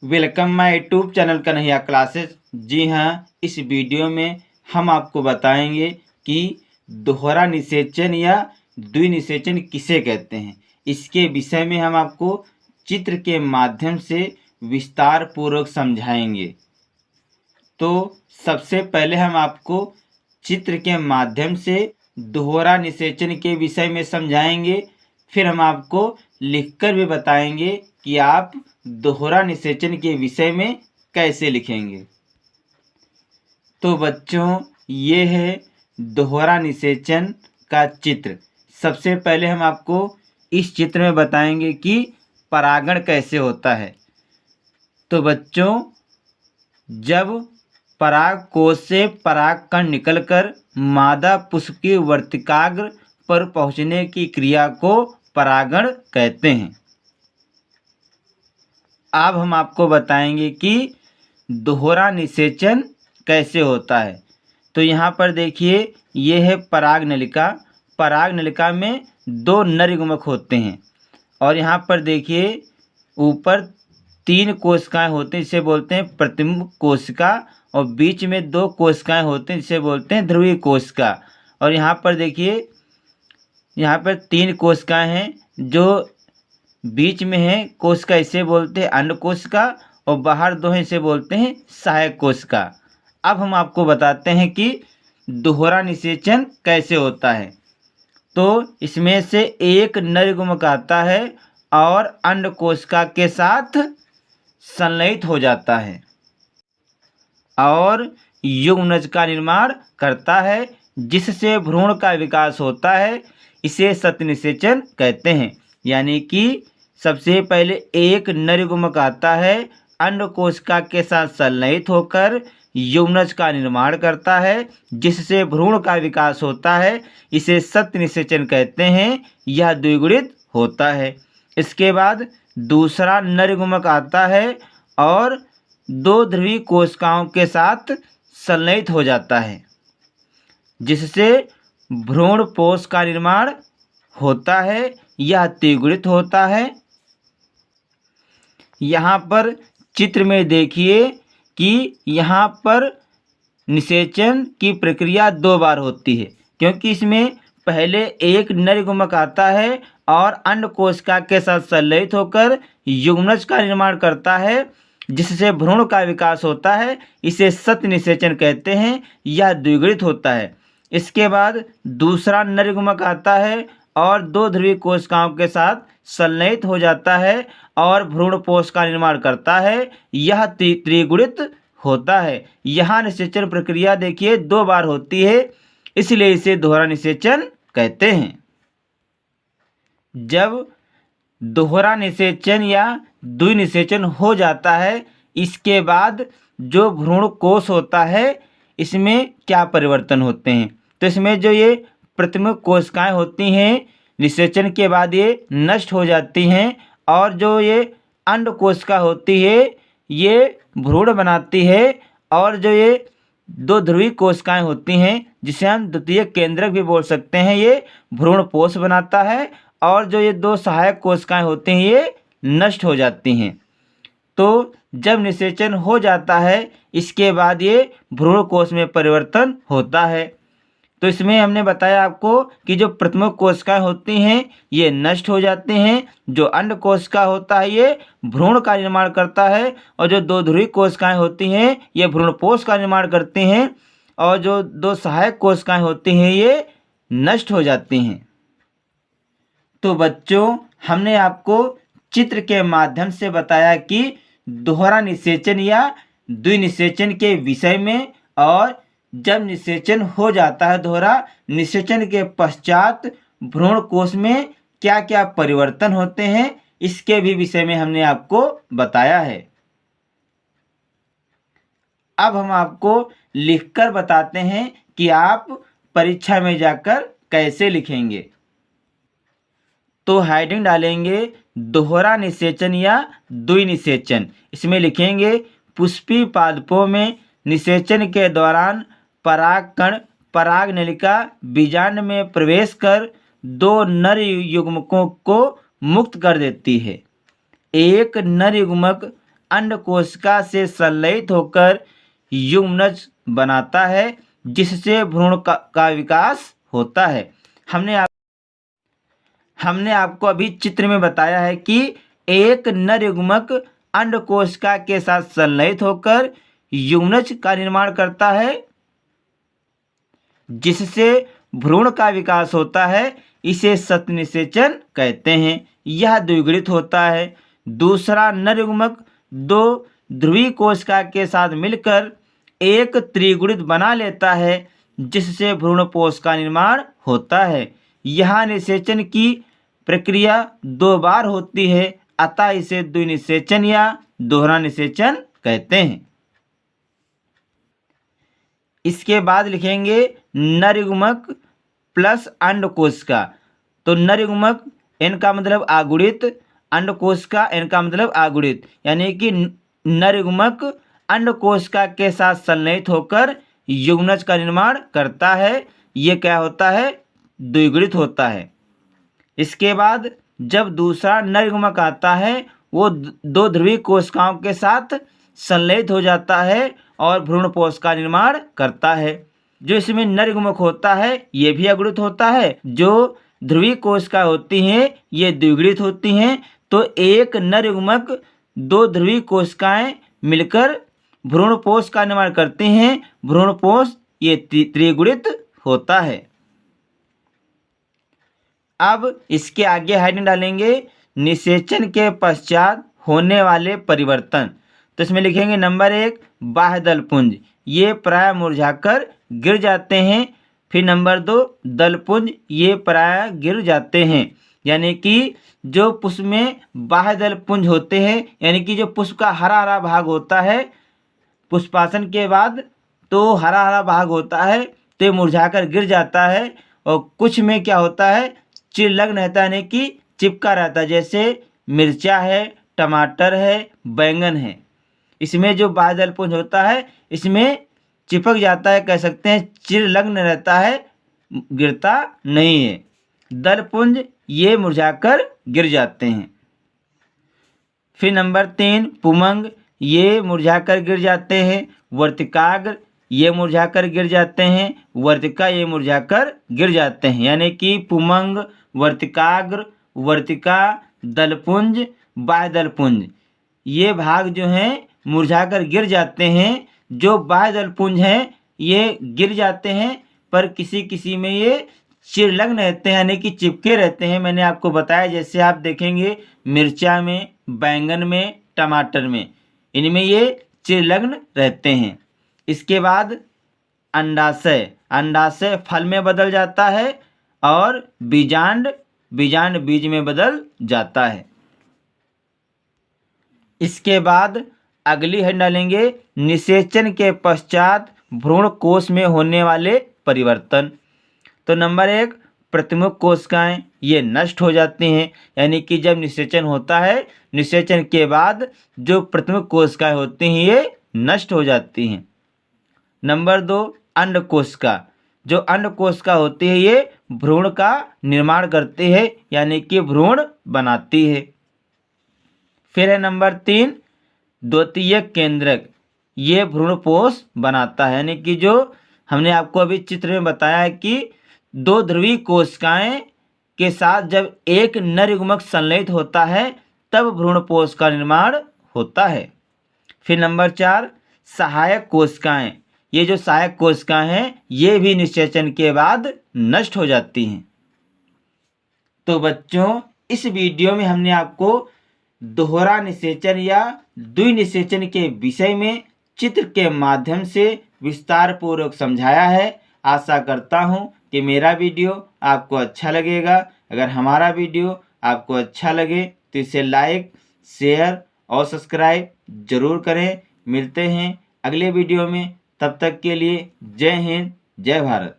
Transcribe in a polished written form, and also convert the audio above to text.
Welcome my YouTube channel Kanhaiya classes. जी हाँ, इस वीडियो में हम आपको बताएंगे कि दोहरा निषेचन या द्विनिषेचन किसे कहते हैं। इसके विषय में हम आपको चित्र के माध्यम से विस्तार पूर्वक समझाएंगे। तो सबसे पहले हम आपको चित्र के माध्यम से दोहरा निषेचन के विषय में समझाएंगे। फिर हम आपको लिखकर भी बताएंगे कि आप दोहरा निषेचन के विषय में कैसे लिखेंगे। तो बच्चों, ये है दोहरा निषेचन का चित्र। सबसे पहले हम आपको इस चित्र में बताएंगे कि परागण कैसे होता है। तो बच्चों, जब पराग कोश से परागकण निकलकर मादा पुष्प की वर्तिकाग्र पर पहुंचने की क्रिया को परागण कहते हैं। अब हम आपको बताएंगे कि दोहरा निषेचन कैसे होता है। तो यहाँ पर देखिए, ये है पराग नलिका। पराग नलिका में दो नर युग्मक होते हैं और यहाँ पर देखिए ऊपर 3 कोशिकाएं होती हैं, जिसे बोलते हैं प्रतिमुख कोशिका, और बीच में 2 कोशिकाएं होती हैं, जिसे बोलते हैं ध्रुवीय कोशिका। और यहाँ पर देखिए, यहाँ पर 3 कोशिकाएं हैं। जो बीच में है कोशिका इसे बोलते हैं अंड कोशिका, और बाहर 2 हैं, इसे बोलते हैं सहायक कोशिका। अब हम आपको बताते हैं कि दोहरा निषेचन कैसे होता है। तो इसमें से एक नर युग्मक आता है और अंड कोशिका के साथ संलयित हो जाता है और युग्मनज का निर्माण करता है, जिससे भ्रूण का विकास होता है। इसे सतनिषेचन कहते हैं। यानी कि सबसे पहले एक नर युग्मक आता है, अंड कोशिका के साथ संलयित होकर युग्मनज का निर्माण करता है, जिससे भ्रूण का विकास होता है। इसे सतनिषेचन कहते हैं। यह द्विगुणित होता है। इसके बाद दूसरा नर युग्मक आता है और 2 ध्रुवीय कोशिकाओं के साथ संलयित हो जाता है, जिससे भ्रूण पोष का निर्माण होता है। यह त्रिगुणित होता है। यहाँ पर चित्र में देखिए कि यहाँ पर निषेचन की प्रक्रिया 2 बार होती है, क्योंकि इसमें पहले एक नर युग्मक आता है और अंड कोशिका के साथ संलयित होकर युग्मनज का निर्माण करता है, जिससे भ्रूण का विकास होता है। इसे सतनिषेचन कहते हैं। यह द्विगुणित होता है। इसके बाद दूसरा नर युग्मक आता है और 2 ध्रुवीय कोशिकाओं के साथ संलयित हो जाता है और भ्रूण पोष का निर्माण करता है। यह त्रिगुणित होता है। यहाँ निषेचन प्रक्रिया देखिए 2 बार होती है, इसलिए इसे दोहरा निषेचन कहते हैं। जब दोहरा निषेचन या द्विनिषेचन हो जाता है, इसके बाद जो भ्रूण कोश होता है, इसमें क्या परिवर्तन होते हैं। तो इसमें जो ये प्रतिमुख कोशिकाएं होती हैं, निषेचन के बाद ये नष्ट हो जाती हैं, और जो ये अंड कोशिका होती है, ये भ्रूण बनाती है, और जो ये 2 ध्रुवीय कोशिकाएं होती हैं, जिसे हम द्वितीय केंद्रक भी बोल सकते हैं, ये भ्रूण पोष बनाता है, और जो ये 2 सहायक कोशिकाएं होती हैं, ये नष्ट हो जाती हैं। तो जब निषेचन हो जाता है, इसके बाद ये भ्रूण कोश में परिवर्तन होता है। तो इसमें हमने बताया आपको कि जो प्रतिमुख कोशिकाएं होती हैं, ये नष्ट हो जाती हैं। जो अंड कोशिका होता है, ये भ्रूण का निर्माण करता है, और जो 2 ध्रुवीय कोशिकाएं होती हैं, ये भ्रूणपोष का निर्माण करती हैं, और जो 2 सहायक कोशिकाएं होती हैं, ये नष्ट हो जाती हैं। तो बच्चों, हमने आपको चित्र के माध्यम से बताया कि दोहरा निषेचन या द्विनिषेचन के विषय में, और जब निषेचन हो जाता है दोहरा निषेचन के पश्चात भ्रूण कोश में क्या क्या परिवर्तन होते हैं, इसके भी विषय में हमने आपको बताया है। अब हम आपको लिखकर बताते हैं कि आप परीक्षा में जाकर कैसे लिखेंगे। तो हेडिंग डालेंगे दोहरा निषेचन या द्विनिषेचन। इसमें लिखेंगे पुष्पीय पादपों में निषेचन के दौरान परागकण पराग नलिका बीजांड में प्रवेश कर 2 नर युग्मकों को मुक्त कर देती है। एक नर युग्मक अंड कोशिका से संलयित होकर युग्मनज बनाता है, जिससे भ्रूण का विकास होता है। हमने आपको अभी चित्र में बताया है कि एक नर युग्मक अंड कोशिका के साथ संलयित होकर युग्मनज का निर्माण करता है, जिससे भ्रूण का विकास होता है। इसे सतनिषेचन कहते हैं। यह द्विगुणित होता है। दूसरा नर युग्मक दो ध्रुवीय कोशिका के साथ मिलकर एक त्रिगुणित बना लेता है, जिससे भ्रूणपोष का निर्माण होता है। यह निषेचन की प्रक्रिया 2 बार होती है, अतः इसे द्विनिषेचन या दोहरा निषेचन कहते हैं। इसके बाद लिखेंगे नर युग्मक प्लस अंड कोशिका। तो नर युग्मक एन का मतलब आगुणित, अंड कोशिका एन का मतलब आगुणित, यानी कि नर युग्मक अंड कोशिका के साथ संलयित होकर युग्मनज का निर्माण करता है। ये क्या होता है? द्विगुणित होता है। इसके बाद जब दूसरा नर युग्मक आता है, वो 2 ध्रुवीय कोशिकाओं के साथ संलयित हो जाता है और भ्रूणपोष का निर्माण करता है। जो इसमें नर युग्मक होता है ये भी अगुणित होता है। जो ध्रुवीय कोशिका होती हैं ये द्विगुणित होती हैं। तो एक नर युग्मक 2 ध्रुवीय कोशिकाएं मिलकर भ्रूणपोष का निर्माण करते हैं। भ्रूणपोष ये त्रिगुणित होता है। अब इसके आगे हेडिंग डालेंगे निषेचन के पश्चात होने वाले परिवर्तन। तो इसमें लिखेंगे नंबर 1 बाह्य दलपुंज, ये प्राय मुरझाकर गिर जाते हैं। फिर नंबर 2 दलपुंज, ये प्राय गिर जाते हैं। यानी कि जो पुष्प में बाह्य दलपुंज होते हैं, यानी कि जो पुष्प का हरा हरा भाग होता है पुष्पासन के बाद, तो हरा हरा भाग होता है तो ये मुरझाकर गिर जाता है। और कुछ में क्या होता है, चिरलग्न रहता है, यानी कि चिपका रहता है। जैसे मिर्चा है, टमाटर है, बैंगन है, इसमें जो बाह्य दलपुंज होता है इसमें चिपक जाता है, कह सकते हैं चिरलग्न रहता है, गिरता नहीं है। दलपुंज ये मुरझाकर गिर जाते हैं। फिर नंबर 3 पुमंग, ये मुरझाकर गिर जाते हैं। वर्तिकाग्र, ये मुरझाकर गिर जाते हैं। वर्तिका, ये मुरझाकर गिर जाते हैं। यानी कि पुमंग, वर्तिकाग्र, वर्तिका, दलपुंज, बाह्य दलपुंज, ये भाग जो हैं मुरझाकर गिर जाते हैं। जो बाह्य दलपुंज हैं ये गिर जाते हैं, पर किसी किसी में ये चिरलग्न रहते हैं, यानी कि चिपके रहते हैं। मैंने आपको बताया, जैसे आप देखेंगे मिर्चा में, बैंगन में, टमाटर में, इनमें ये चिरलग्न रहते हैं। इसके बाद अंडाशय, अंडाशय फल में बदल जाता है और बीजांड, बीजांड बीज में बदल जाता है। इसके बाद अगली हेड डालेंगे निषेचन के पश्चात भ्रूण कोश में होने वाले परिवर्तन। तो नंबर 1 प्रतिमुख कोशिकाएं, ये नष्ट हो जाती हैं। यानी कि जब निषेचन होता है, निषेचन के बाद जो प्रतिमुख कोशिकाएं होती हैं ये नष्ट हो जाती हैं। नंबर 2 अंड कोशिका, जो अंड कोशिका होती है ये भ्रूण का निर्माण करती है, यानी कि भ्रूण बनाती है। फिर है नंबर 3 द्वितीयक केंद्रक, ये भ्रूणपोष बनाता है। यानी कि जो हमने आपको अभी चित्र में बताया है कि 2 ध्रुवीय कोशिकाएं के साथ जब एक नर युग्मक संलयित होता है तब भ्रूणपोष का निर्माण होता है। फिर नंबर 4 सहायक कोशिकाएं, ये जो सहायक कोशिकाएं हैं ये भी निषेचन के बाद नष्ट हो जाती हैं। तो बच्चों, इस वीडियो में हमने आपको दोहरा निषेचन या द्विनिषेचन के विषय में चित्र के माध्यम से विस्तार पूर्वक समझाया है। आशा करता हूँ कि मेरा वीडियो आपको अच्छा लगेगा। अगर हमारा वीडियो आपको अच्छा लगे तो इसे लाइक, शेयर और सब्सक्राइब जरूर करें। मिलते हैं अगले वीडियो में, तब तक के लिए जय हिंद, जय भारत।